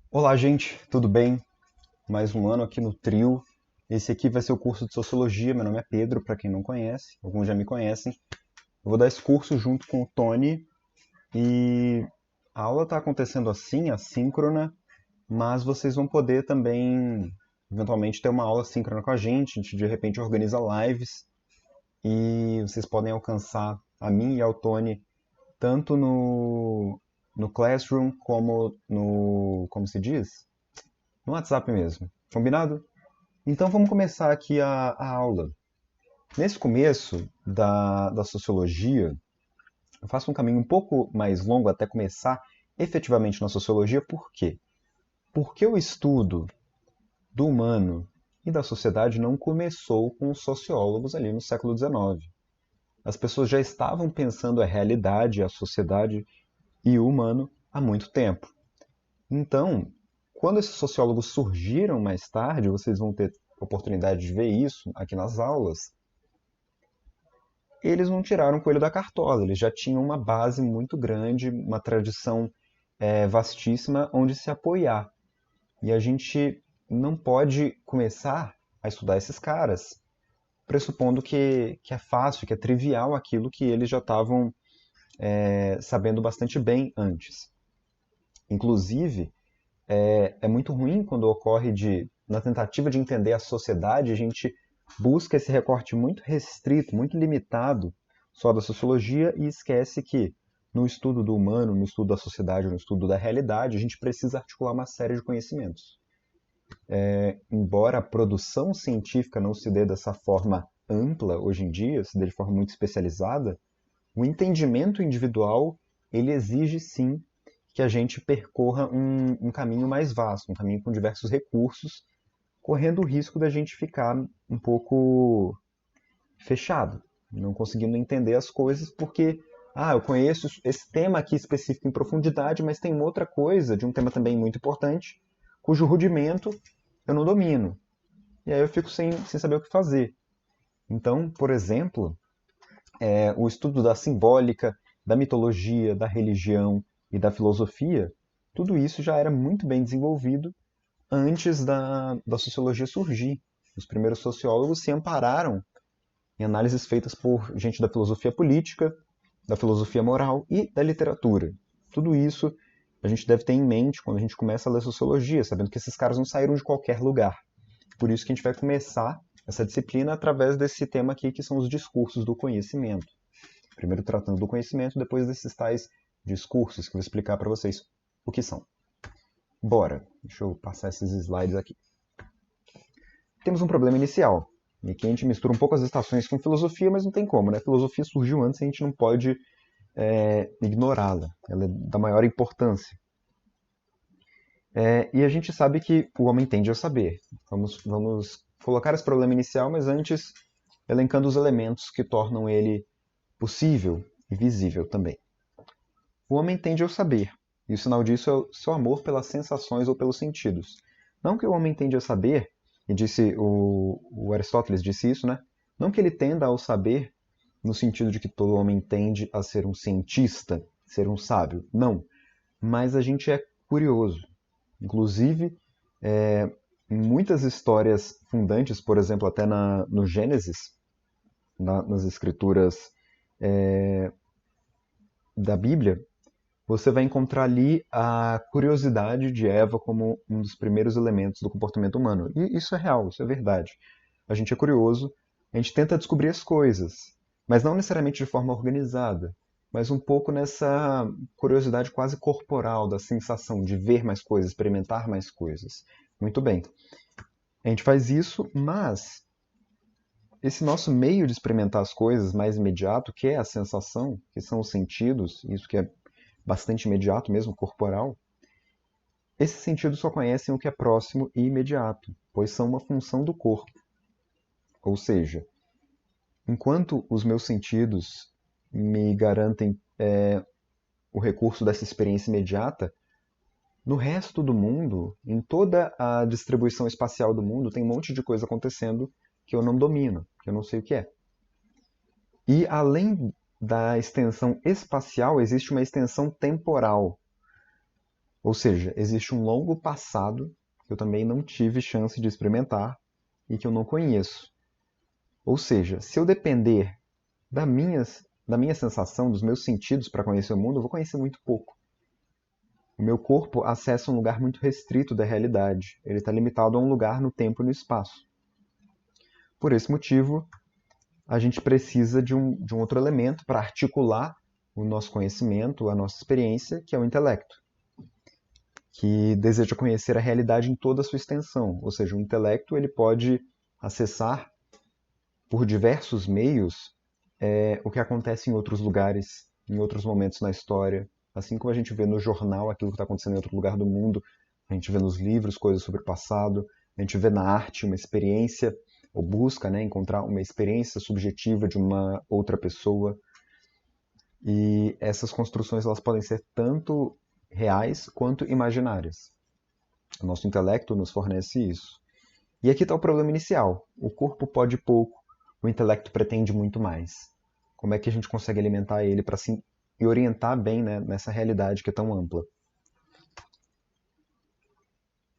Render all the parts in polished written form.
Olá, gente, tudo bem? Mais um ano aqui no Trio. Esse aqui vai ser o curso de Sociologia. Meu nome é Pedro, para quem não conhece, alguns já me conhecem. Eu vou dar esse curso junto com o Tony e a aula está acontecendo assim, assíncrona, mas vocês vão poder também, eventualmente, ter uma aula síncrona com a gente de repente organiza lives e vocês podem alcançar a mim e ao Tony tanto no Classroom como como se diz? No WhatsApp mesmo. Combinado? Então vamos começar aqui a aula. Nesse começo da sociologia, eu faço um caminho um pouco mais longo até começar efetivamente na sociologia. Por quê? Porque o estudo do humano e da sociedade não começou com os sociólogos ali no século XIX. As pessoas já estavam pensando a realidade, a sociedade e o humano há muito tempo. Então, quando esses sociólogos surgiram mais tarde, vocês vão ter oportunidade de ver isso aqui nas aulas, eles não tiraram o coelho da cartola, eles já tinham uma base muito grande, uma tradição vastíssima onde se apoiar. E a gente não pode começar a estudar esses caras pressupondo que é fácil, que é trivial aquilo que eles já estavam sabendo bastante bem antes. Inclusive, é muito ruim quando ocorre na tentativa de entender a sociedade, a gente busca esse recorte muito restrito, muito limitado só da sociologia e esquece que no estudo do humano, no estudo da sociedade, no estudo da realidade, a gente precisa articular uma série de conhecimentos. Embora a produção científica não se dê dessa forma ampla hoje em dia, se dê de forma muito especializada, o entendimento individual ele exige sim que a gente percorra um caminho mais vasto, um caminho com diversos recursos, correndo o risco da gente ficar um pouco fechado, não conseguindo entender as coisas porque, eu conheço esse tema aqui específico em profundidade, mas tem uma outra coisa, de um tema também muito importante, cujo rudimento eu não domino. E aí eu fico sem saber o que fazer. Então, por exemplo, o estudo da simbólica, da mitologia, da religião e da filosofia, tudo isso já era muito bem desenvolvido antes da sociologia surgir. Os primeiros sociólogos se ampararam em análises feitas por gente da filosofia política, da filosofia moral e da literatura. Tudo isso a gente deve ter em mente quando a gente começa a ler sociologia, sabendo que esses caras não saíram de qualquer lugar. Por isso que a gente vai começar essa disciplina através desse tema aqui, que são os discursos do conhecimento. Primeiro tratando do conhecimento, depois desses tais discursos que eu vou explicar para vocês o que são. Bora, deixa eu passar esses slides aqui. Temos um problema inicial. E aqui a gente mistura um pouco as estações com filosofia, mas não tem como, né? A filosofia surgiu antes e a gente não pode ignorá-la. Ela é da maior importância. E a gente sabe que o homem tende a saber. Vamos colocar esse problema inicial, mas antes elencando os elementos que tornam ele possível e visível também. O homem tende ao saber, e o sinal disso é o seu amor pelas sensações ou pelos sentidos. Não que o homem tende a saber, e disse o Aristóteles disse isso, né? Não que ele tenda ao saber no sentido de que todo homem tende a ser um cientista, ser um sábio. Não. Mas a gente é curioso. Inclusive, em muitas histórias fundantes, por exemplo, até no Gênesis, nas escrituras da Bíblia, você vai encontrar ali a curiosidade de Eva como um dos primeiros elementos do comportamento humano. E isso é real, isso é verdade. A gente é curioso, a gente tenta descobrir as coisas, mas não necessariamente de forma organizada, mas um pouco nessa curiosidade quase corporal, da sensação de ver mais coisas, experimentar mais coisas. Muito bem. A gente faz isso, mas esse nosso meio de experimentar as coisas mais imediato, que é a sensação, que são os sentidos, isso que é bastante imediato mesmo, corporal, esses sentidos só conhecem o que é próximo e imediato, pois são uma função do corpo. Ou seja, enquanto os meus sentidos me garantem o recurso dessa experiência imediata, no resto do mundo, em toda a distribuição espacial do mundo, tem um monte de coisa acontecendo que eu não domino, que eu não sei o que é. E além da extensão espacial, existe uma extensão temporal. Ou seja, existe um longo passado que eu também não tive chance de experimentar e que eu não conheço. Ou seja, se eu depender da minha sensação, dos meus sentidos para conhecer o mundo, eu vou conhecer muito pouco. O meu corpo acessa um lugar muito restrito da realidade. Ele está limitado a um lugar no tempo e no espaço. Por esse motivo, a gente precisa de um outro elemento para articular o nosso conhecimento, a nossa experiência, que é o intelecto, que deseja conhecer a realidade em toda a sua extensão. Ou seja, o intelecto ele pode acessar por diversos meios o que acontece em outros lugares, em outros momentos na história. Assim como a gente vê no jornal aquilo que está acontecendo em outro lugar do mundo, a gente vê nos livros coisas sobre o passado, a gente vê na arte uma experiência, ou busca, né, encontrar uma experiência subjetiva de uma outra pessoa. E essas construções elas podem ser tanto reais quanto imaginárias. O nosso intelecto nos fornece isso. E aqui está o problema inicial. O corpo pode pouco, o intelecto pretende muito mais. Como é que a gente consegue alimentar ele para se orientar bem, né, nessa realidade que é tão ampla?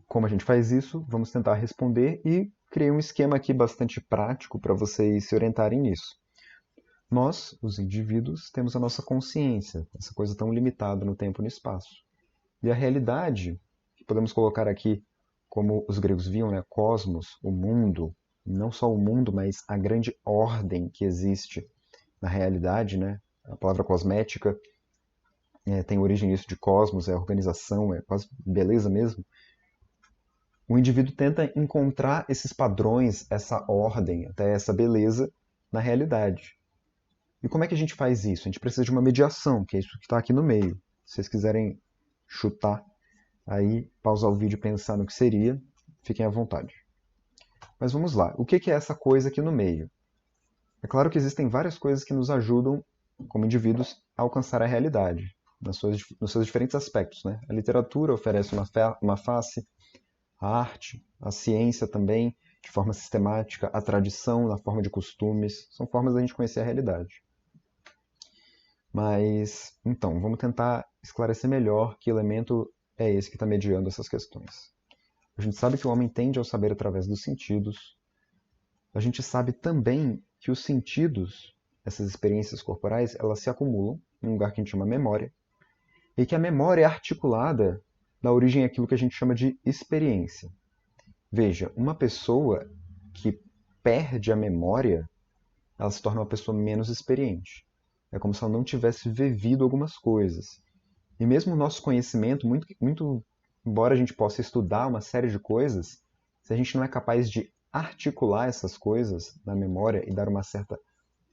Como a gente faz isso? Vamos tentar responder e criei um esquema aqui bastante prático para vocês se orientarem nisso. Nós, os indivíduos, temos a nossa consciência, essa coisa tão limitada no tempo e no espaço. E a realidade, que podemos colocar aqui como os gregos viam, né, cosmos, o mundo, não só o mundo, mas a grande ordem que existe na realidade, né? A palavra cosmética tem origem nisso de cosmos, é organização, é quase beleza mesmo. O indivíduo tenta encontrar esses padrões, essa ordem, até essa beleza na realidade. E como é que a gente faz isso? A gente precisa de uma mediação, que é isso que está aqui no meio. Se vocês quiserem chutar, aí pausar o vídeo e pensar no que seria, fiquem à vontade. Mas vamos lá. O que é essa coisa aqui no meio? É claro que existem várias coisas que nos ajudam, como indivíduos, a alcançar a realidade, nos seus diferentes aspectos. Né? A literatura oferece uma face, a arte, a ciência também, de forma sistemática, a tradição na forma de costumes, são formas da gente conhecer a realidade. Mas, então, vamos tentar esclarecer melhor que elemento é esse que está mediando essas questões. A gente sabe que o homem tende ao saber através dos sentidos. A gente sabe também que os sentidos, essas experiências corporais, elas se acumulam em um lugar que a gente chama memória, e que a memória é articulada na origem àquilo que a gente chama de experiência. Veja, uma pessoa que perde a memória, ela se torna uma pessoa menos experiente. É como se ela não tivesse vivido algumas coisas. E mesmo o nosso conhecimento, muito embora a gente possa estudar uma série de coisas, se a gente não é capaz de articular essas coisas na memória e dar uma certa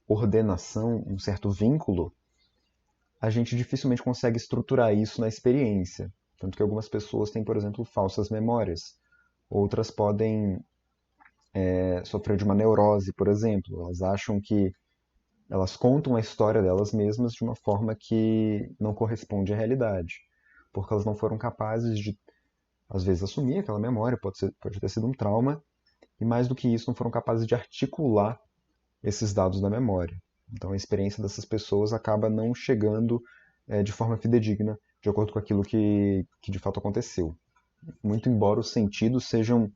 ordenação, um certo vínculo, a gente dificilmente consegue estruturar isso na experiência. Tanto que algumas pessoas têm, por exemplo, falsas memórias. Outras podem sofrer de uma neurose, por exemplo. Elas acham que elas contam a história delas mesmas de uma forma que não corresponde à realidade, porque elas não foram capazes de, às vezes, assumir aquela memória, pode ter sido um trauma, e mais do que isso, não foram capazes de articular esses dados da memória. Então a experiência dessas pessoas acaba não chegando de forma fidedigna, de acordo com aquilo que de fato aconteceu. Muito embora os sentidos sejam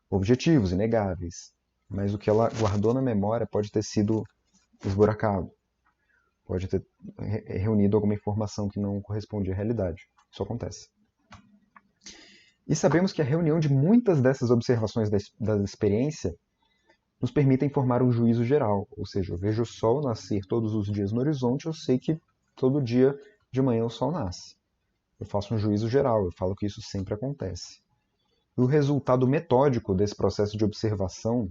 objetivos, inegáveis, mas o que ela guardou na memória pode ter sido esburacado, pode ter reunido alguma informação que não correspondia à realidade. Isso acontece. E sabemos que a reunião de muitas dessas observações da experiência nos permitem formar um juízo geral, ou seja, eu vejo o sol nascer todos os dias no horizonte, eu sei que todo dia de manhã o sol nasce. Eu faço um juízo geral, eu falo que isso sempre acontece. E o resultado metódico desse processo de observação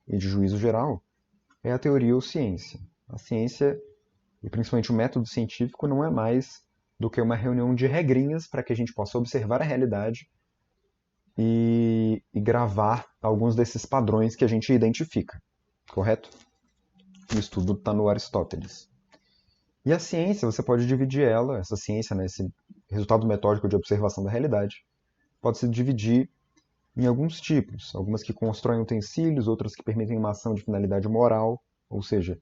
e de juízo geral é a teoria ou ciência. A ciência, e principalmente o método científico, não é mais do que uma reunião de regrinhas para que a gente possa observar a realidade e gravar alguns desses padrões que a gente identifica, correto? O estudo está no Aristóteles. E a ciência, você pode dividir ela, essa ciência, né, esse resultado metódico de observação da realidade, pode se dividir em alguns tipos. Algumas que constroem utensílios, outras que permitem uma ação de finalidade moral, ou seja,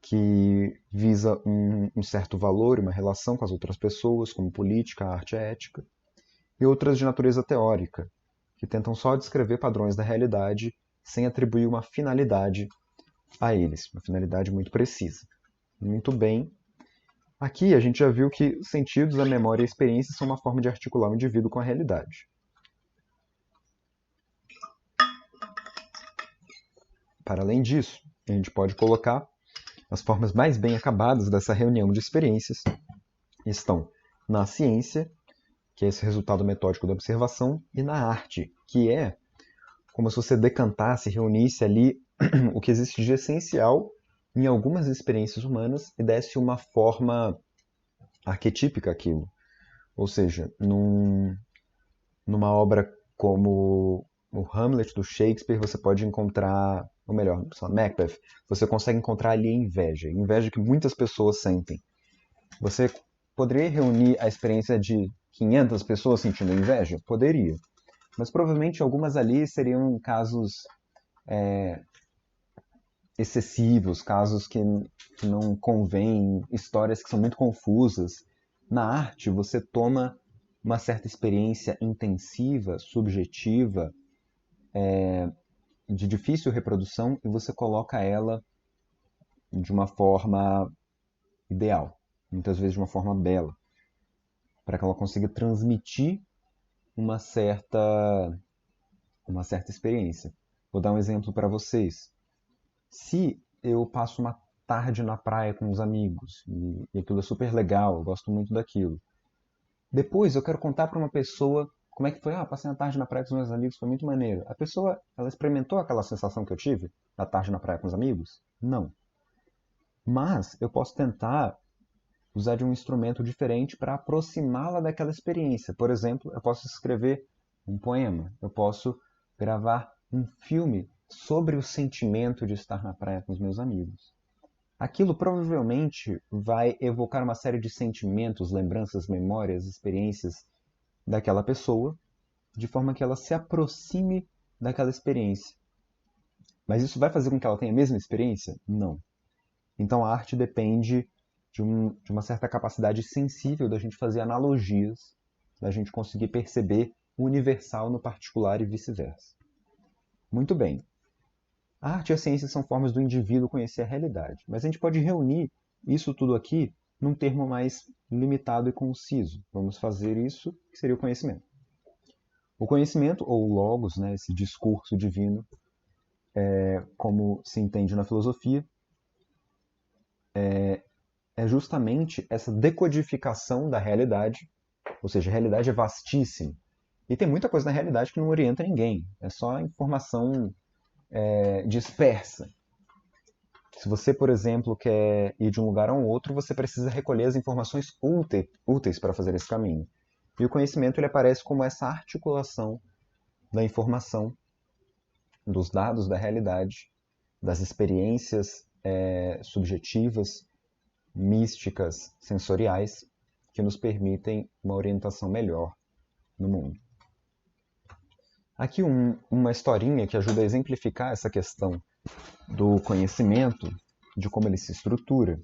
que visa um certo valor, uma relação com as outras pessoas, como política, arte e ética. e outras de natureza teórica, que tentam só descrever padrões da realidade sem atribuir uma finalidade a eles, uma finalidade muito precisa. Muito bem. Aqui a gente já viu que os sentidos, a memória e a experiência são uma forma de articular o indivíduo com a realidade. Para além disso, a gente pode colocar as formas mais bem acabadas dessa reunião de experiências estão na ciência, que é esse resultado metódico da observação, e na arte, que é como se você decantasse, reunisse ali o que existe de essencial em algumas experiências humanas e desse uma forma arquetípica àquilo. Ou seja, numa obra como o Hamlet do Shakespeare, você pode encontrar, ou melhor, Macbeth, você consegue encontrar ali a inveja que muitas pessoas sentem. Você poderia reunir a experiência de 500 pessoas sentindo inveja? Poderia. Mas provavelmente algumas ali seriam casos excessivos, casos que não convêm, histórias que são muito confusas. Na arte, você toma uma certa experiência intensiva, subjetiva, de difícil reprodução, e você coloca ela de uma forma ideal, muitas vezes de uma forma bela, para que ela consiga transmitir uma certa experiência. Vou dar um exemplo para vocês. Se eu passo uma tarde na praia com os amigos e aquilo é super legal, eu gosto muito daquilo. Depois eu quero contar para uma pessoa como é que foi. Passei uma tarde na praia com os meus amigos, foi muito maneiro. A pessoa, ela experimentou aquela sensação que eu tive da tarde na praia com os amigos? Não. Mas eu posso tentar usar de um instrumento diferente para aproximá-la daquela experiência. Por exemplo, eu posso escrever um poema, eu posso gravar um filme sobre o sentimento de estar na praia com os meus amigos. Aquilo provavelmente vai evocar uma série de sentimentos, lembranças, memórias, experiências daquela pessoa, de forma que ela se aproxime daquela experiência. Mas isso vai fazer com que ela tenha a mesma experiência? Não. Então a arte depende de uma certa capacidade sensível da gente fazer analogias, da gente conseguir perceber o universal no particular e vice-versa. Muito bem. A arte e a ciência são formas do indivíduo conhecer a realidade, mas a gente pode reunir isso tudo aqui num termo mais limitado e conciso. Vamos fazer isso, que seria o conhecimento. O conhecimento, ou logos, né, esse discurso divino, como se entende na filosofia, é justamente essa decodificação da realidade, ou seja, a realidade é vastíssima. E tem muita coisa na realidade que não orienta ninguém, é só informação dispersa. Se você, por exemplo, quer ir de um lugar a um outro, você precisa recolher as informações úteis para fazer esse caminho. E o conhecimento ele aparece como essa articulação da informação, dos dados da realidade, das experiências subjetivas, místicas, sensoriais, que nos permitem uma orientação melhor no mundo. Aqui uma historinha que ajuda a exemplificar essa questão do conhecimento, de como ele se estrutura,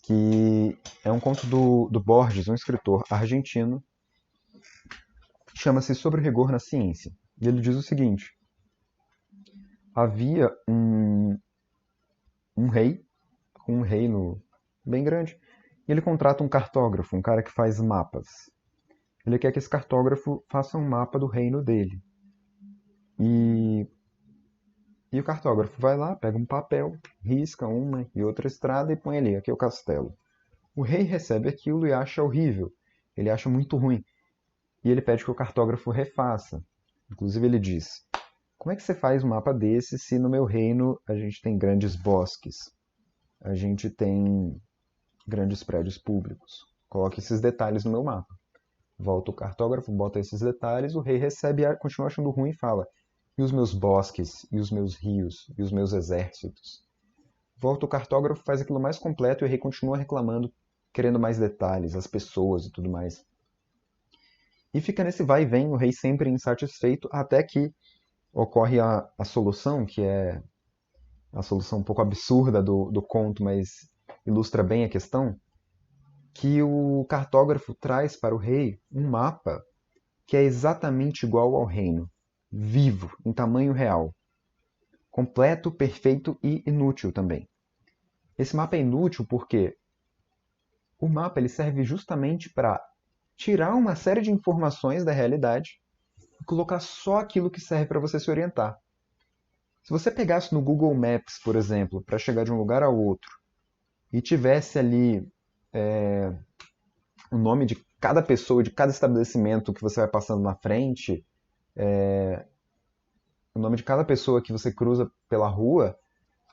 que é um conto do Borges, um escritor argentino, chama-se Sobre o Rigor na Ciência. E ele diz o seguinte: havia um rei, com um reino bem grande, e ele contrata um cartógrafo, um cara que faz mapas. Ele quer que esse cartógrafo faça um mapa do reino dele. E o cartógrafo vai lá, pega um papel, risca uma e outra estrada e põe ali, aqui é o castelo. O rei recebe aquilo e acha horrível, ele acha muito ruim. E ele pede que o cartógrafo refaça. Inclusive ele diz: como é que você faz um mapa desse se no meu reino a gente tem grandes bosques, a gente tem grandes prédios públicos? Coloque esses detalhes no meu mapa. Volta o cartógrafo, bota esses detalhes, o rei recebe e continua achando ruim e fala: e os meus bosques, e os meus rios, e os meus exércitos? Volta o cartógrafo, faz aquilo mais completo e o rei continua reclamando, querendo mais detalhes, as pessoas e tudo mais. E fica nesse vai e vem, o rei sempre insatisfeito, até que ocorre a solução, que é a solução um pouco absurda do conto, mas ilustra bem a questão, que o cartógrafo traz para o rei um mapa que é exatamente igual ao reino, vivo, em tamanho real, completo, perfeito e inútil também. Esse mapa é inútil porque o mapa ele serve justamente para tirar uma série de informações da realidade e colocar só aquilo que serve para você se orientar. Se você pegasse no Google Maps, por exemplo, para chegar de um lugar ao outro, e tivesse ali o nome de cada pessoa, de cada estabelecimento que você vai passando na frente, o nome de cada pessoa que você cruza pela rua,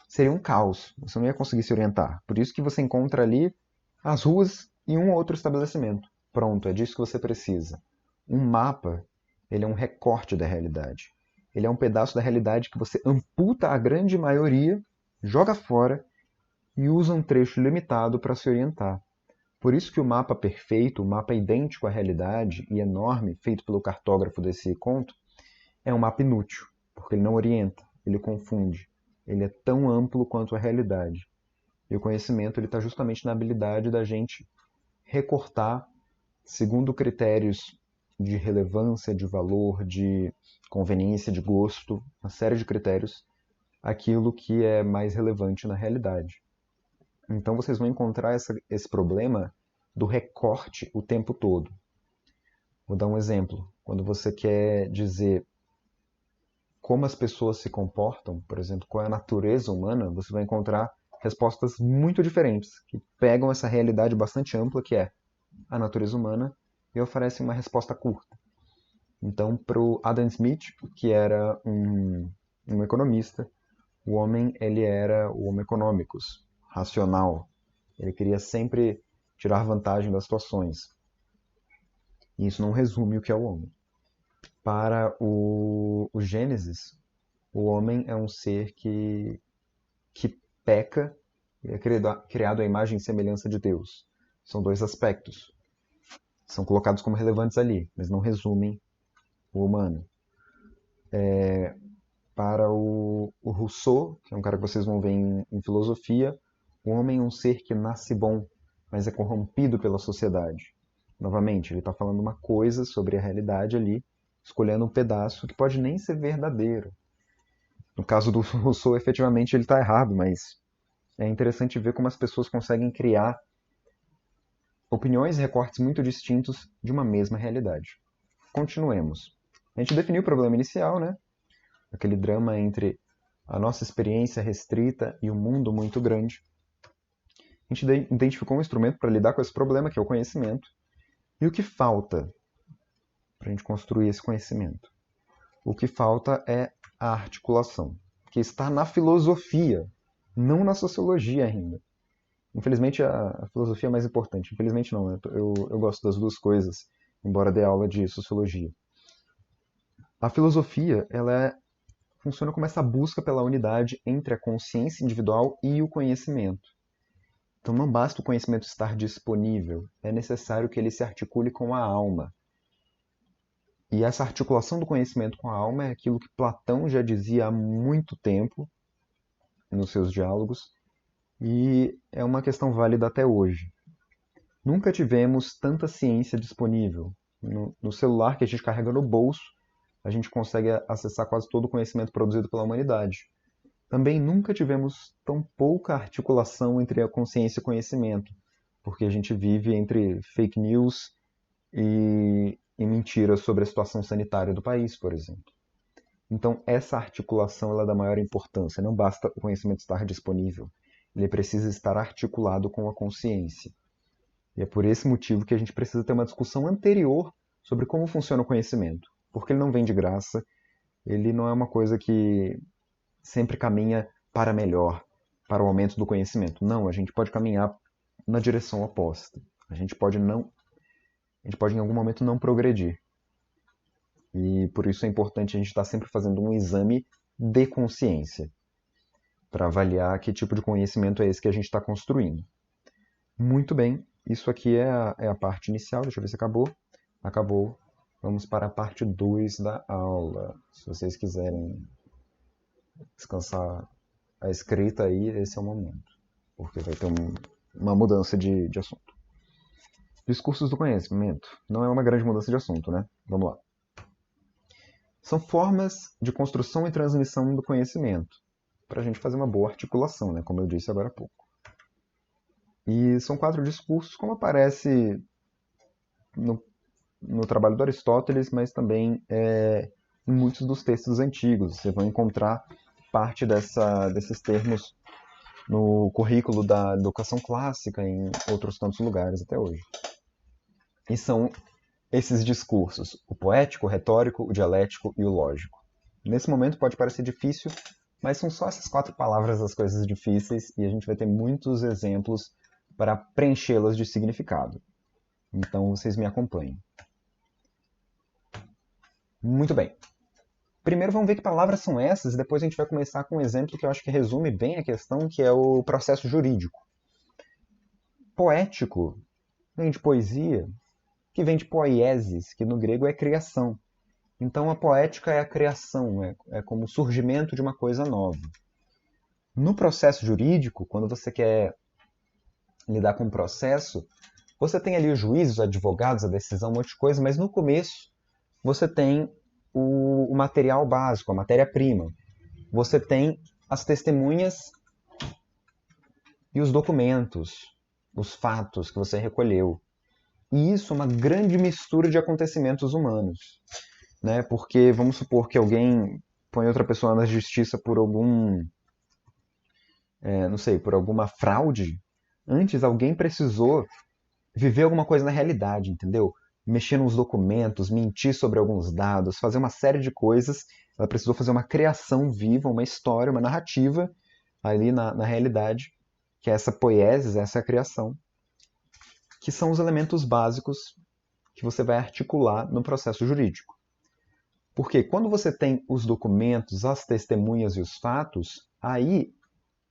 seria um caos. Você não ia conseguir se orientar. Por isso que você encontra ali as ruas e um ou outro estabelecimento. Pronto, é disso que você precisa. Um mapa, ele é um recorte da realidade. Ele é um pedaço da realidade que você amputa a grande maioria, joga fora e usa um trecho limitado para se orientar. Por isso que o mapa perfeito, o mapa idêntico à realidade e enorme, feito pelo cartógrafo desse conto, é um mapa inútil, porque ele não orienta, ele confunde. Ele é tão amplo quanto a realidade. E o conhecimento está justamente na habilidade da gente recortar, segundo critérios de relevância, de valor, de conveniência, de gosto, uma série de critérios, aquilo que é mais relevante na realidade. Então vocês vão encontrar esse problema do recorte o tempo todo. Vou dar um exemplo. Quando você quer dizer como as pessoas se comportam, por exemplo, qual é a natureza humana, você vai encontrar respostas muito diferentes, que pegam essa realidade bastante ampla, que é a natureza humana, e oferecem uma resposta curta. Então, para o Adam Smith, que era um economista, o homem ele era o homo economicus, racional. Ele queria sempre tirar vantagem das situações. E isso não resume o que é o homem. Para o Gênesis, o homem é um ser que peca e é criado à imagem e semelhança de Deus. São dois aspectos. São colocados como relevantes ali, mas não resumem o humano. Para o Rousseau, que é um cara que vocês vão ver em filosofia, o homem é um ser que nasce bom, mas é corrompido pela sociedade. Novamente, ele está falando uma coisa sobre a realidade ali, escolhendo um pedaço que pode nem ser verdadeiro. No caso do Rousseau, efetivamente ele está errado, mas é interessante ver como as pessoas conseguem criar opiniões e recortes muito distintos de uma mesma realidade. Continuemos. A gente definiu o problema inicial, né? Aquele drama entre a nossa experiência restrita e um mundo muito grande. A gente identificou um instrumento para lidar com esse problema, que é o conhecimento. E o que falta para a gente construir esse conhecimento? O que falta é a articulação, que está na filosofia, não na sociologia ainda. Infelizmente, a filosofia é mais importante. Infelizmente, não. Eu gosto das duas coisas, embora dê aula de sociologia. A filosofia funciona como essa busca pela unidade entre a consciência individual e o conhecimento. Então, não basta o conhecimento estar disponível, é necessário que ele se articule com a alma. E essa articulação do conhecimento com a alma é aquilo que Platão já dizia há muito tempo nos seus diálogos, e é uma questão válida até hoje. Nunca tivemos tanta ciência disponível. No celular que a gente carrega no bolso, a gente consegue acessar quase todo o conhecimento produzido pela humanidade. Também nunca tivemos tão pouca articulação entre a consciência e o conhecimento, porque a gente vive entre fake news e mentiras sobre a situação sanitária do país, por exemplo. Então, essa articulação ela é da maior importância. Não basta o conhecimento estar disponível, ele precisa estar articulado com a consciência. E é por esse motivo que a gente precisa ter uma discussão anterior sobre como funciona o conhecimento. Porque ele não vem de graça, ele não é uma coisa que sempre caminha para melhor, para o aumento do conhecimento. Não, a gente pode caminhar na direção oposta. A gente pode em algum momento não progredir. E por isso é importante a gente estar sempre fazendo um exame de consciência para avaliar que tipo de conhecimento é esse que a gente está construindo. Muito bem, isso aqui é a parte inicial, deixa eu ver se acabou. Acabou. Vamos para a parte 2 da aula. Se vocês quiserem descansar a escrita aí, esse é o momento. Porque vai ter uma mudança de assunto. Discursos do conhecimento. Não é uma grande mudança de assunto, né? Vamos lá. São formas de construção e transmissão do conhecimento, para a gente fazer uma boa articulação, né? Como eu disse agora há pouco. E são 4 discursos, como aparece no trabalho do Aristóteles, mas também em muitos dos textos antigos. Você vai encontrar parte desses termos no currículo da educação clássica, em outros tantos lugares até hoje. E são esses discursos: o poético, o retórico, o dialético e o lógico. Nesse momento pode parecer difícil, mas são só essas 4 palavras as coisas difíceis e a gente vai ter muitos exemplos para preenchê-las de significado. Então vocês me acompanhem. Muito bem. Primeiro vamos ver que palavras são essas e depois a gente vai começar com um exemplo que eu acho que resume bem a questão, que é o processo jurídico. Poético vem de poesia, que vem de poiesis, que no grego é criação. Então a poética é a criação, é como o surgimento de uma coisa nova. No processo jurídico, quando você quer lidar com um processo, você tem ali os juízes, os advogados, a decisão, um monte de coisa, mas no começo você tem o material básico, a matéria-prima. Você tem as testemunhas e os documentos, os fatos que você recolheu. E isso é uma grande mistura de acontecimentos humanos, né? Porque vamos supor que alguém põe outra pessoa na justiça por não sei, por alguma fraude. Antes alguém precisou viver alguma coisa na realidade, entendeu? Mexer nos documentos, mentir sobre alguns dados, fazer uma série de coisas. Ela precisou fazer uma criação viva, uma história, uma narrativa ali na realidade, que é essa poiesis, essa criação, que são os elementos básicos que você vai articular no processo jurídico. Porque quando você tem os documentos, as testemunhas e os fatos, aí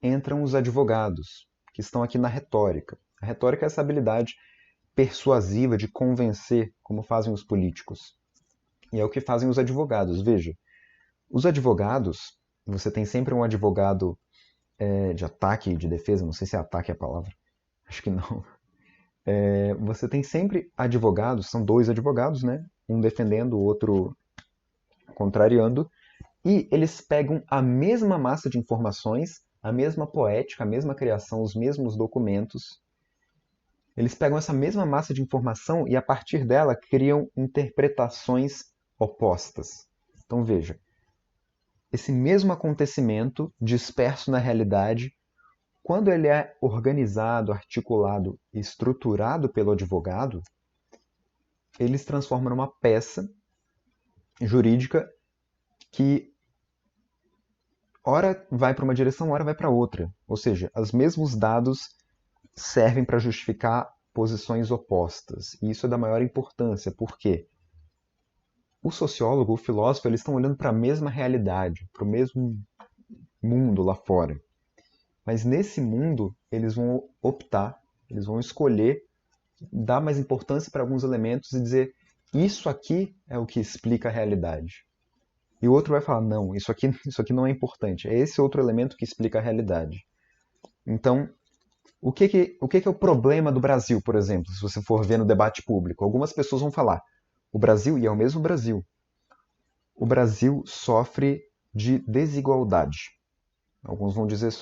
entram os advogados, que estão aqui na retórica. A retórica é essa habilidade persuasiva de convencer, como fazem os políticos. E é o que fazem os advogados. Veja, os advogados, você tem sempre um advogado de ataque e de defesa, não sei se ataque é a palavra, acho que não. Você tem sempre advogados, são 2 advogados, né? Um defendendo, o outro contrariando, e eles pegam a mesma massa de informações, a mesma poética, a mesma criação, os mesmos documentos. Eles pegam essa mesma massa de informação e, a partir dela, criam interpretações opostas. Então, veja, esse mesmo acontecimento disperso na realidade, quando ele é organizado, articulado e estruturado pelo advogado, ele se transforma numa peça jurídica que ora vai para uma direção, ora vai para outra. Ou seja, os mesmos dados servem para justificar posições opostas. E isso é da maior importância, porque o sociólogo, o filósofo, eles estão olhando para a mesma realidade, para o mesmo mundo lá fora. Mas nesse mundo, eles vão optar, eles vão escolher dar mais importância para alguns elementos e dizer: isso aqui é o que explica a realidade. E o outro vai falar: não, isso aqui não é importante, é esse outro elemento que explica a realidade. Então, o que é o problema do Brasil, por exemplo, se você for ver no debate público? Algumas pessoas vão falar: o Brasil, e é o mesmo Brasil, o Brasil sofre de desigualdade. Alguns vão dizer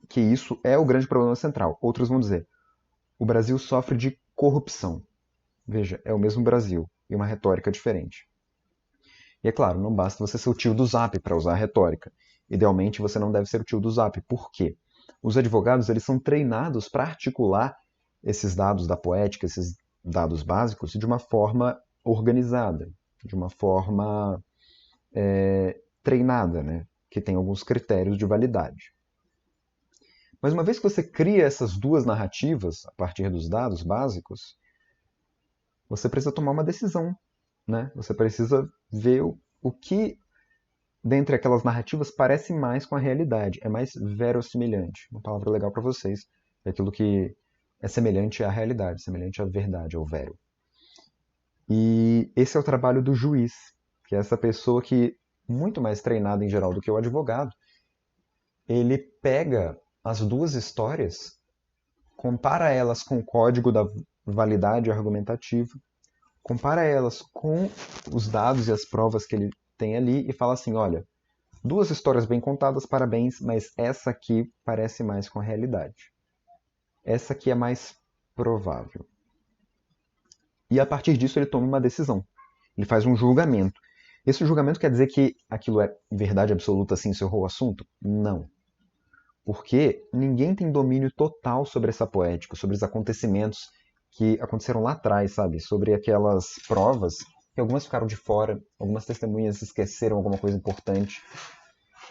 que isso é o grande problema central. Outros vão dizer: o Brasil sofre de corrupção. Veja, é o mesmo Brasil e uma retórica diferente. E é claro, não basta você ser o tio do Zap para usar a retórica. Idealmente, você não deve ser o tio do Zap. Por quê? Os advogados eles são treinados para articular esses dados da poética, esses dados básicos, de uma forma organizada, de uma forma treinada, né? Que tem alguns critérios de validade. Mas uma vez que você cria essas 2 narrativas a partir dos dados básicos, você precisa tomar uma decisão, né? Você precisa ver o que, dentre aquelas narrativas, parece mais com a realidade, é mais verossimilhante. Uma palavra legal para vocês, é aquilo que é semelhante à realidade, semelhante à verdade, ao vero. E esse é o trabalho do juiz, que é essa pessoa que, muito mais treinada em geral do que o advogado, ele pega as 2 histórias, compara elas com o código validade argumentativa, compara elas com os dados e as provas que ele tem ali e fala assim, olha, duas histórias bem contadas, parabéns, mas essa aqui parece mais com a realidade. Essa aqui é mais provável. E a partir disso ele toma uma decisão. Ele faz um julgamento. Esse julgamento quer dizer que aquilo é verdade absoluta, assim, encerrou o assunto? Não. Porque ninguém tem domínio total sobre essa poética, sobre os acontecimentos que aconteceram lá atrás, sabe? Sobre aquelas provas, que algumas ficaram de fora, algumas testemunhas esqueceram alguma coisa importante,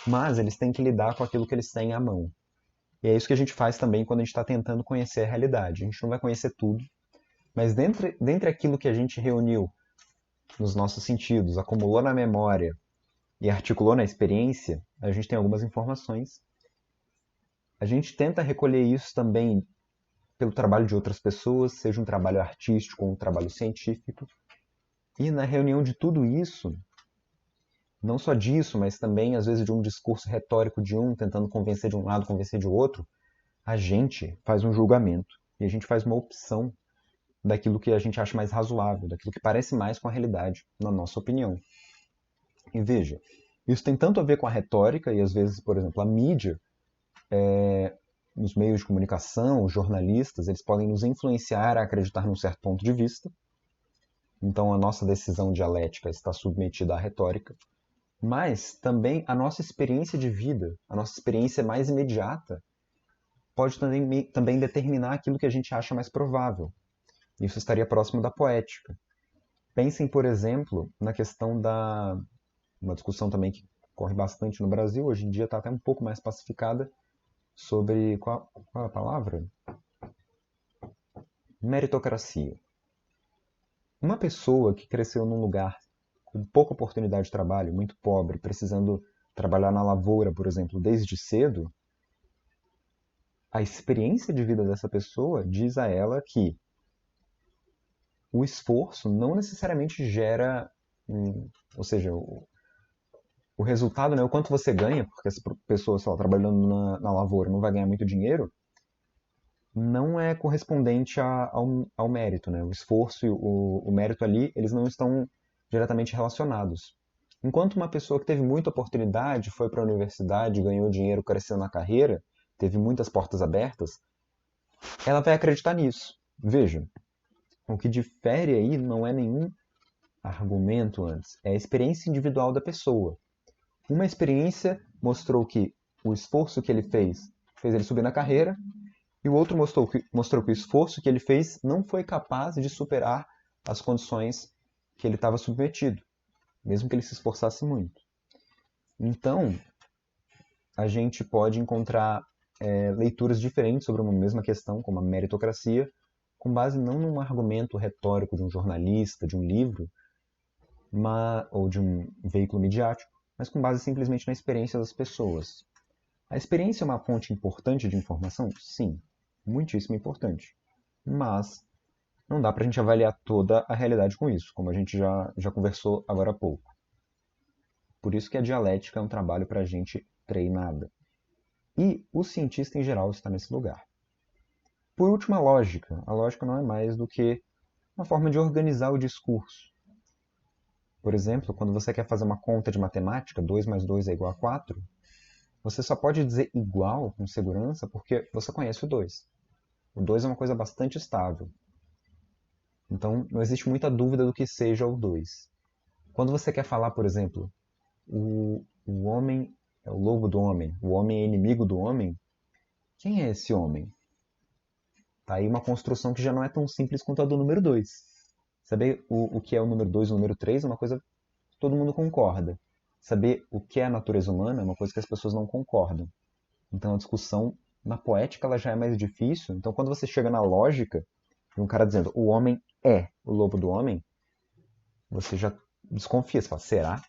mas eles têm que lidar com aquilo que eles têm à mão. E é isso que a gente faz também quando a gente está tentando conhecer a realidade. A gente não vai conhecer tudo, mas dentre aquilo que a gente reuniu nos nossos sentidos, acumulou na memória e articulou na experiência, a gente tem algumas informações. A gente tenta recolher isso também pelo trabalho de outras pessoas, seja um trabalho artístico ou um trabalho científico. E na reunião de tudo isso, não só disso, mas também às vezes de um discurso retórico de um, tentando convencer de um lado, convencer de outro, a gente faz um julgamento e a gente faz uma opção daquilo que a gente acha mais razoável, daquilo que parece mais com a realidade, na nossa opinião. E veja, isso tem tanto a ver com a retórica e às vezes, por exemplo, a mídia, nos meios de comunicação, os jornalistas, eles podem nos influenciar a acreditar num certo ponto de vista. Então a nossa decisão dialética está submetida à retórica. Mas também a nossa experiência de vida, a nossa experiência mais imediata, pode também determinar aquilo que a gente acha mais provável. Isso estaria próximo da poética. Pensem, por exemplo, na questão uma discussão também que corre bastante no Brasil, hoje em dia está até um pouco mais pacificada, sobre qual é a palavra? Meritocracia. Uma pessoa que cresceu num lugar com pouca oportunidade de trabalho, muito pobre, precisando trabalhar na lavoura, por exemplo, desde cedo, a experiência de vida dessa pessoa diz a ela que o esforço não necessariamente gera, ou seja, o resultado, né, o quanto você ganha, porque essa pessoa, sei lá, trabalhando na lavoura não vai ganhar muito dinheiro, não é correspondente ao mérito, né? O esforço e o mérito ali, eles não estão diretamente relacionados. Enquanto uma pessoa que teve muita oportunidade, foi para a universidade, ganhou dinheiro, cresceu na carreira, teve muitas portas abertas, ela vai acreditar nisso. Veja, o que difere aí não é nenhum argumento antes, é a experiência individual da pessoa. Uma experiência mostrou que o esforço que ele fez ele subir na carreira, e o outro mostrou que o esforço que ele fez não foi capaz de superar as condições que ele estava submetido, mesmo que ele se esforçasse muito. Então, a gente pode encontrar leituras diferentes sobre uma mesma questão, como a meritocracia, com base não num argumento retórico de um jornalista, de um livro, ou de um veículo midiático, mas com base simplesmente na experiência das pessoas. A experiência é uma fonte importante de informação? Sim, muitíssimo importante. Mas não dá para a gente avaliar toda a realidade com isso, como a gente já conversou agora há pouco. Por isso que a dialética é um trabalho para a gente treinada. E o cientista em geral está nesse lugar. Por último, a lógica. A lógica não é mais do que uma forma de organizar o discurso. Por exemplo, quando você quer fazer uma conta de matemática, 2 mais 2 é igual a 4, você só pode dizer igual com segurança porque você conhece o 2. O 2 é uma coisa bastante estável. Então, não existe muita dúvida do que seja o 2. Quando você quer falar, por exemplo, o homem é o lobo do homem, o homem é inimigo do homem, quem é esse homem? Tá aí uma construção que já não é tão simples quanto a do número 2. Saber o que é o número 2 e o número 3 é uma coisa que todo mundo concorda. Saber o que é a natureza humana é uma coisa que as pessoas não concordam. Então a discussão na poética ela já é mais difícil. Então quando você chega na lógica, de um cara dizendo o homem é o lobo do homem, você já desconfia. Você fala, será?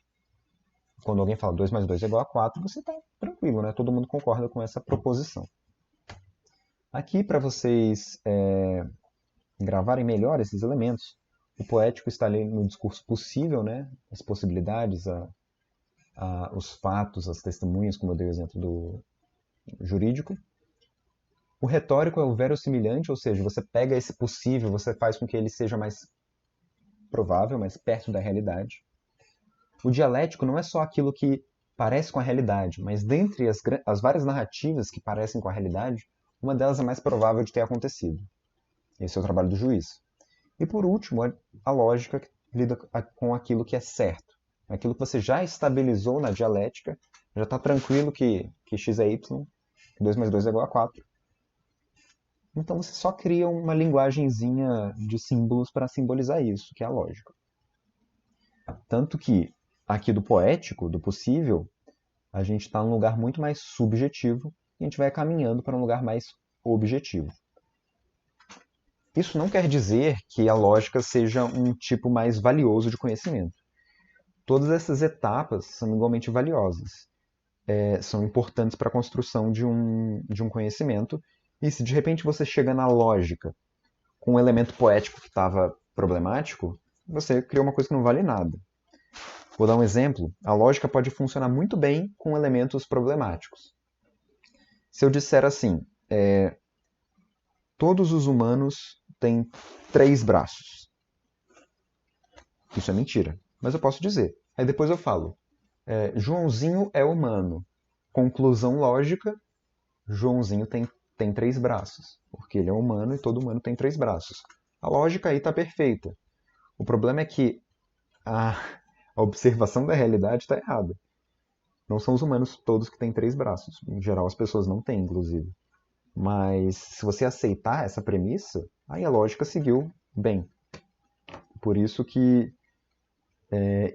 Quando alguém fala 2 mais 2 é igual a 4, você está tranquilo, né? Todo mundo concorda com essa proposição. Aqui, para vocês gravarem melhor esses elementos, o poético está ali no discurso possível, né? As possibilidades, os fatos, as testemunhas, como eu dei o exemplo do jurídico. O retórico é o verossimilhante, ou seja, você pega esse possível, você faz com que ele seja mais provável, mais perto da realidade. O dialético não é só aquilo que parece com a realidade, mas dentre as várias narrativas que parecem com a realidade, uma delas é mais provável de ter acontecido. Esse é o trabalho do juiz. E por último, a lógica que lida com aquilo que é certo. Aquilo que você já estabilizou na dialética, já está tranquilo que x é y, que 2 mais 2 é igual a 4. Então você só cria uma linguagenzinha de símbolos para simbolizar isso, que é a lógica. Tanto que aqui do poético, do possível, a gente está num lugar muito mais subjetivo e a gente vai caminhando para um lugar mais objetivo. Isso não quer dizer que a lógica seja um tipo mais valioso de conhecimento. Todas essas etapas são igualmente valiosas. São importantes para a construção de um conhecimento. E se de repente você chega na lógica com um elemento poético que estava problemático, você criou uma coisa que não vale nada. Vou dar um exemplo. A lógica pode funcionar muito bem com elementos problemáticos. Se eu disser assim, todos os humanos têm 3 braços. Isso é mentira, mas eu posso dizer. Aí depois eu falo, Joãozinho é humano. Conclusão lógica, Joãozinho tem 3 braços, porque ele é humano e todo humano tem 3 braços. A lógica aí está perfeita. O problema é que a observação da realidade está errada. Não são os humanos todos que têm 3 braços. Em geral, as pessoas não têm, inclusive. Mas se você aceitar essa premissa, aí a lógica seguiu bem. Por isso que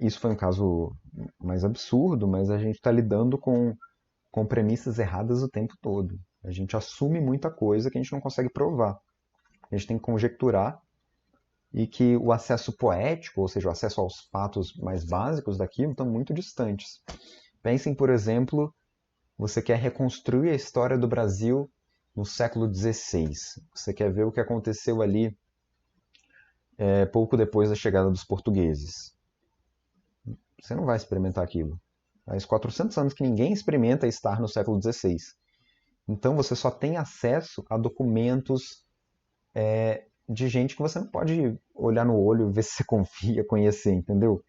isso foi um caso mais absurdo, mas a gente está lidando com premissas erradas o tempo todo. A gente assume muita coisa que a gente não consegue provar. A gente tem que conjecturar e que o acesso poético, ou seja, o acesso aos fatos mais básicos daquilo, estão muito distantes. Pensem, por exemplo, você quer reconstruir a história do Brasil no século XVI. Você quer ver o que aconteceu ali pouco depois da chegada dos portugueses. Você não vai experimentar aquilo. Faz 400 anos que ninguém experimenta estar no século XVI. Então você só tem acesso a documentos de gente que você não pode olhar no olho, ver se você confia, conhecer, entendeu?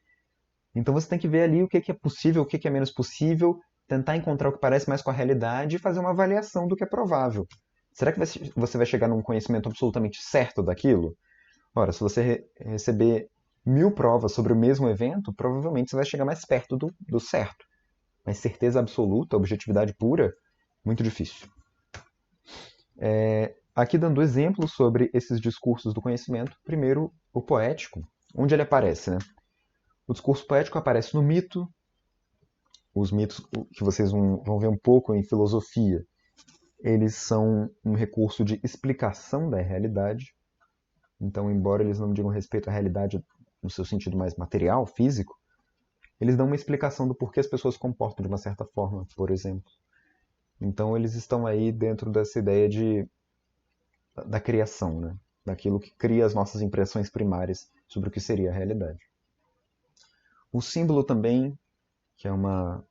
Então você tem que ver ali o que é possível, o que é menos possível, tentar encontrar o que parece mais com a realidade e fazer uma avaliação do que é provável. Será que você vai chegar num conhecimento absolutamente certo daquilo? Ora, se você receber 1000 provas sobre o mesmo evento, provavelmente você vai chegar mais perto do certo. Mas certeza absoluta, objetividade pura, muito difícil. Aqui dando exemplos sobre esses discursos do conhecimento. Primeiro, o poético. Onde ele aparece, né? O discurso poético aparece no mito. Os mitos que vocês vão ver um pouco em filosofia, eles são um recurso de explicação da realidade. Então, embora eles não digam respeito à realidade no seu sentido mais material, físico, eles dão uma explicação do porquê as pessoas se comportam de uma certa forma, por exemplo. Então, eles estão aí dentro dessa ideia da criação, né? Daquilo que cria as nossas impressões primárias sobre o que seria a realidade. O símbolo também, que é uma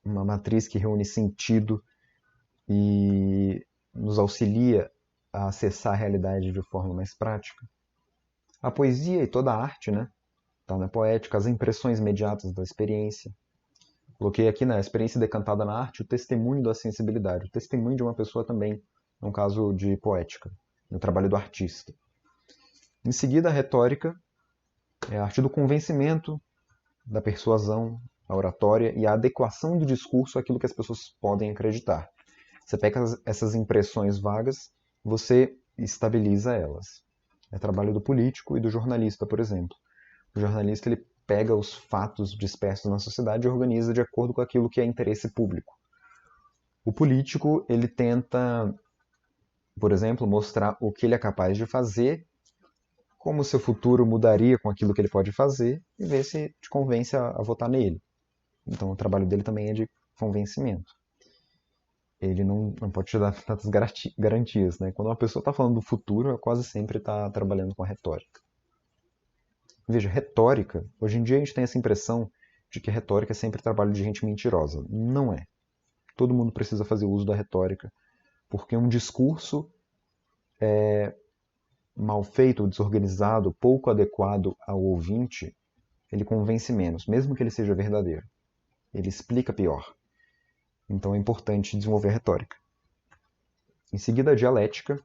matriz que reúne sentido e nos auxilia a acessar a realidade de forma mais prática. A poesia e toda a arte, né? Tá na poética, as impressões imediatas da experiência. Coloquei aqui na experiência decantada na arte o testemunho da sensibilidade. O testemunho de uma pessoa também, no caso de poética, no trabalho do artista. Em seguida, a retórica é a arte do convencimento, da persuasão, a oratória e a adequação do discurso àquilo que as pessoas podem acreditar. Você pega essas impressões vagas, você estabiliza elas. É trabalho do político e do jornalista, por exemplo. O jornalista ele pega os fatos dispersos na sociedade e organiza de acordo com aquilo que é interesse público. O político ele tenta, por exemplo, mostrar o que ele é capaz de fazer, como o seu futuro mudaria com aquilo que ele pode fazer e ver se te convence a votar nele. Então o trabalho dele também é de convencimento. Ele não pode te dar tantas garantias, né? Quando uma pessoa está falando do futuro, ela quase sempre está trabalhando com a retórica. Veja, retórica, hoje em dia a gente tem essa impressão de que a retórica é sempre trabalho de gente mentirosa. Não é. Todo mundo precisa fazer uso da retórica porque um discurso mal feito, desorganizado, pouco adequado ao ouvinte, ele convence menos, mesmo que ele seja verdadeiro. Ele explica pior. Então é importante desenvolver a retórica. Em seguida, a dialética,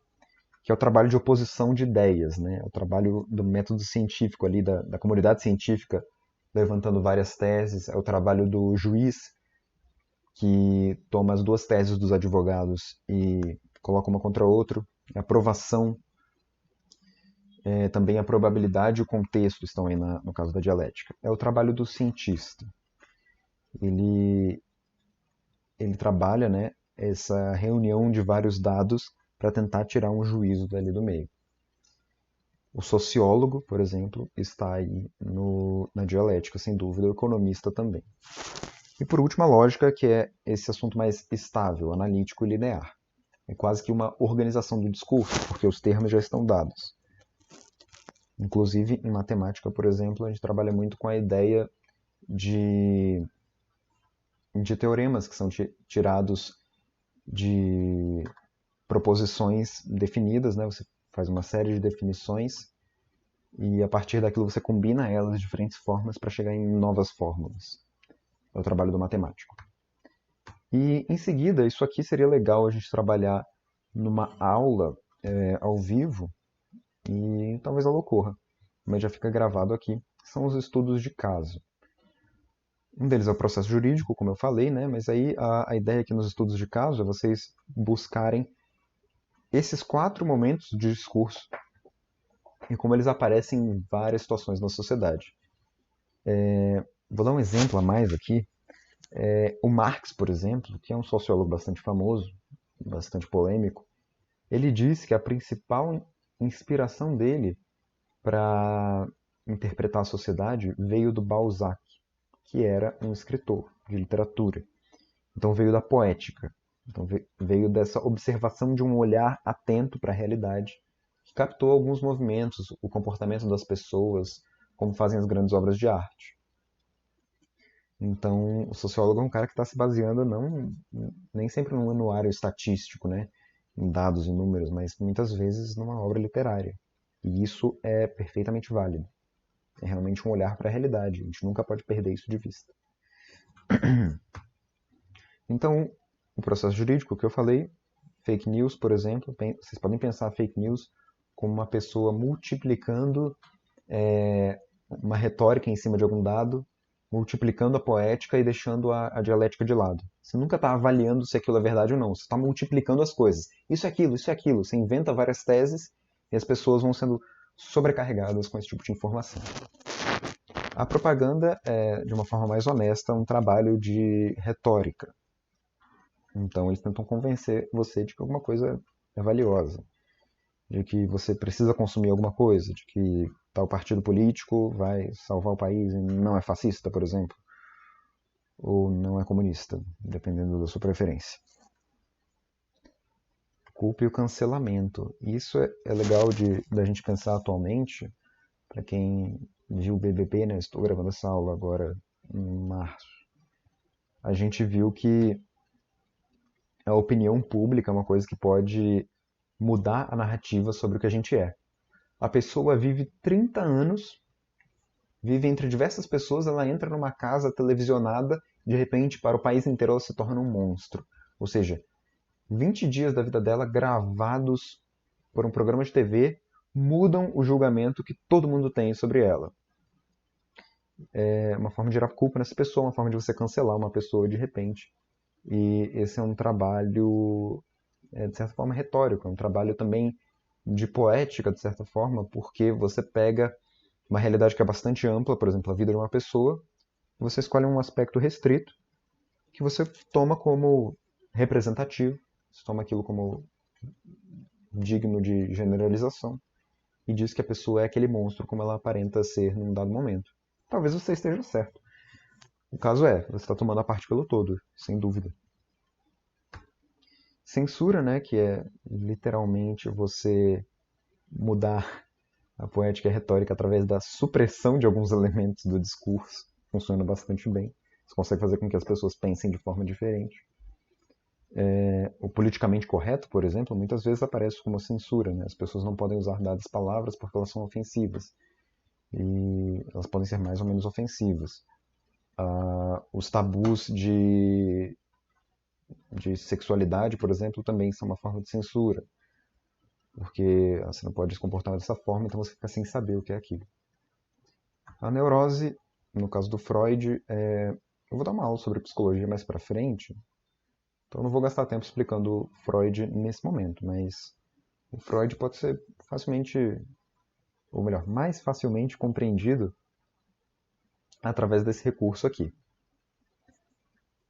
que é o trabalho de oposição de ideias, né? É o trabalho do método científico ali, da comunidade científica, levantando várias teses. É o trabalho do juiz, que toma as duas teses dos advogados e coloca uma contra a outra. A aprovação, também a probabilidade e o contexto estão aí no caso da dialética. É o trabalho do cientista. Ele trabalha, né, essa reunião de vários dados para tentar tirar um juízo dali do meio. O sociólogo, por exemplo, está aí na dialética, sem dúvida, o economista também. E por último, a lógica, que é esse assunto mais estável, analítico e linear. É quase que uma organização do discurso, porque os termos já estão dados. Inclusive, em matemática, por exemplo, a gente trabalha muito com a ideia de teoremas que são tirados de proposições definidas, né? Você faz uma série de definições e a partir daquilo você combina elas de diferentes formas para chegar em novas fórmulas. É o trabalho do matemático. E em seguida, isso aqui seria legal a gente trabalhar numa aula ao vivo e talvez ela ocorra, mas já fica gravado aqui. São os estudos de caso. Um deles é o processo jurídico, como eu falei, né? Mas aí a ideia aqui nos estudos de caso é vocês buscarem esses 4 momentos de discurso e como eles aparecem em várias situações na sociedade. Vou dar um exemplo a mais aqui. O Marx, por exemplo, que é um sociólogo bastante famoso, bastante polêmico, ele diz que a principal inspiração dele para interpretar a sociedade veio do Balzac, que era um escritor de literatura. Então veio da poética. Então veio dessa observação de um olhar atento para a realidade, que captou alguns movimentos, o comportamento das pessoas, como fazem as grandes obras de arte. Então, o sociólogo é um cara que está se baseando nem sempre num anuário estatístico, né, em dados e números, mas muitas vezes numa obra literária. E isso é perfeitamente válido. É realmente um olhar para a realidade. A gente nunca pode perder isso de vista. Então, o processo jurídico que eu falei, fake news, por exemplo, vocês podem pensar fake news como uma pessoa multiplicando uma retórica em cima de algum dado, multiplicando a poética e deixando a dialética de lado. Você nunca está avaliando se aquilo é verdade ou não, você está multiplicando as coisas. Isso é aquilo, isso é aquilo. Você inventa várias teses e as pessoas vão sendo sobrecarregadas com esse tipo de informação. A propaganda é, de uma forma mais honesta, um trabalho de retórica. Então eles tentam convencer você de que alguma coisa é valiosa, de que você precisa consumir alguma coisa, de que tal partido político vai salvar o país e não é fascista, por exemplo, ou não é comunista, dependendo da sua preferência. Culpa e o cancelamento. Isso é legal da gente pensar atualmente, para quem viu o BBB, né? Estou gravando essa aula agora em março. A gente viu que a opinião pública é uma coisa que pode mudar a narrativa sobre o que a gente é. A pessoa vive 30 anos, vive entre diversas pessoas, ela entra numa casa televisionada, de repente, para o país inteiro, ela se torna um monstro. Ou seja, 20 dias da vida dela gravados por um programa de TV mudam o julgamento que todo mundo tem sobre ela. É uma forma de gerar culpa nessa pessoa, uma forma de você cancelar uma pessoa de repente. E esse é um trabalho, de certa forma, retórico, é um trabalho também de poética, de certa forma, porque você pega uma realidade que é bastante ampla, por exemplo, a vida de uma pessoa, e você escolhe um aspecto restrito que você toma como representativo, você toma aquilo como digno de generalização e diz que a pessoa é aquele monstro como ela aparenta ser num dado momento. Talvez você esteja certo. O caso é, você está tomando a parte pelo todo, sem dúvida. Censura, né, que é literalmente você mudar a poética e a retórica através da supressão de alguns elementos do discurso. Funciona bastante bem. Você consegue fazer com que as pessoas pensem de forma diferente. O politicamente correto, por exemplo, muitas vezes aparece como censura, né? As pessoas não podem usar dadas palavras porque elas são ofensivas. E elas podem ser mais ou menos ofensivas. Os tabus de sexualidade, por exemplo, também são uma forma de censura. Porque você não pode se comportar dessa forma, então você fica sem saber o que é aquilo. A neurose, no caso do Freud, eu vou dar uma aula sobre psicologia mais pra frente, então eu não vou gastar tempo explicando Freud nesse momento, mas o Freud pode ser facilmente, ou melhor, mais facilmente compreendido através desse recurso aqui.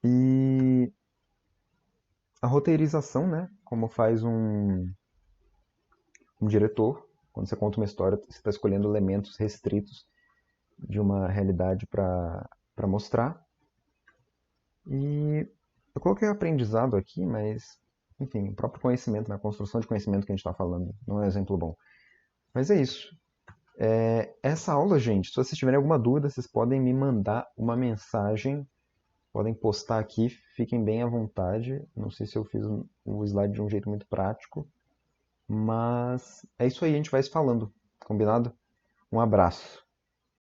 E a roteirização, né, como faz um diretor, quando você conta uma história, você está escolhendo elementos restritos de uma realidade para mostrar. E eu coloquei aprendizado aqui, mas, enfim, o próprio conhecimento, na construção de conhecimento que a gente está falando, não é um exemplo bom. Mas é isso. Essa aula, gente, se vocês tiverem alguma dúvida, vocês podem me mandar uma mensagem, podem postar aqui, fiquem bem à vontade. Não sei se eu fiz o slide de um jeito muito prático, mas é isso aí, a gente vai se falando, combinado? Um abraço.